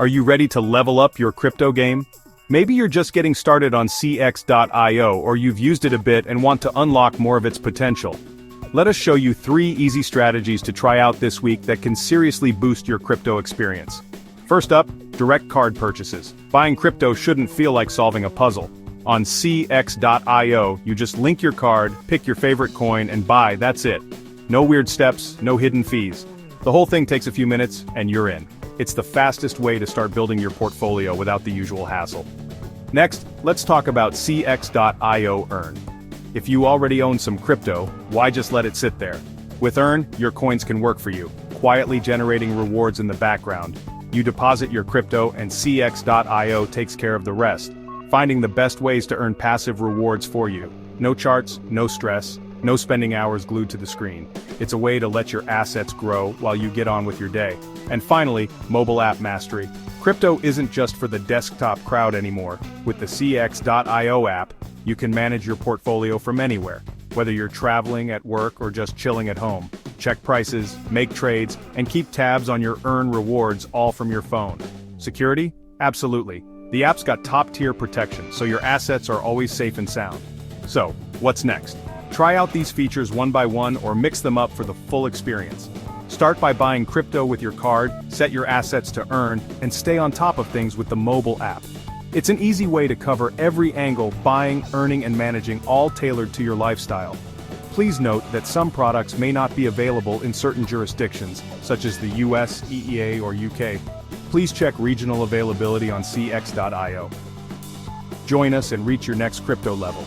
Are you ready to level up your crypto game? Maybe you're just getting started on CEX.IO or you've used it a bit and want to unlock more of its potential. Let us show you 3 easy strategies to try out this week that can seriously boost your crypto experience. First up, direct card purchases. Buying crypto shouldn't feel like solving a puzzle. On CEX.IO, you just link your card, pick your favorite coin, and buy, that's it. No weird steps, no hidden fees. The whole thing takes a few minutes, and you're in. It's the fastest way to start building your portfolio without the usual hassle. Next, let's talk about CEX.IO Earn. If you already own some crypto, why just let it sit there? With Earn, your coins can work for you, quietly generating rewards in the background. You deposit your crypto and CEX.IO takes care of the rest, finding the best ways to earn passive rewards for you. No charts, no stress, no spending hours glued to the screen. It's a way to let your assets grow while you get on with your day. And finally, mobile app mastery. Crypto isn't just for the desktop crowd anymore. With the CEX.IO app, you can manage your portfolio from anywhere, whether you're traveling, at work, or just chilling at home. Check prices, make trades, and keep tabs on your earn rewards all from your phone. Security? Absolutely. The app's got top-tier protection, so your assets are always safe and sound. So, what's next? Try out these features one by one or mix them up for the full experience. Start by buying crypto with your card, set your assets to earn, and stay on top of things with the mobile app. It's an easy way to cover every angle: buying, earning, and managing, all tailored to your lifestyle. Please note that some products may not be available in certain jurisdictions, such as the US, EEA, or UK. Please check regional availability on CEX.IO. Join us and reach your next crypto level.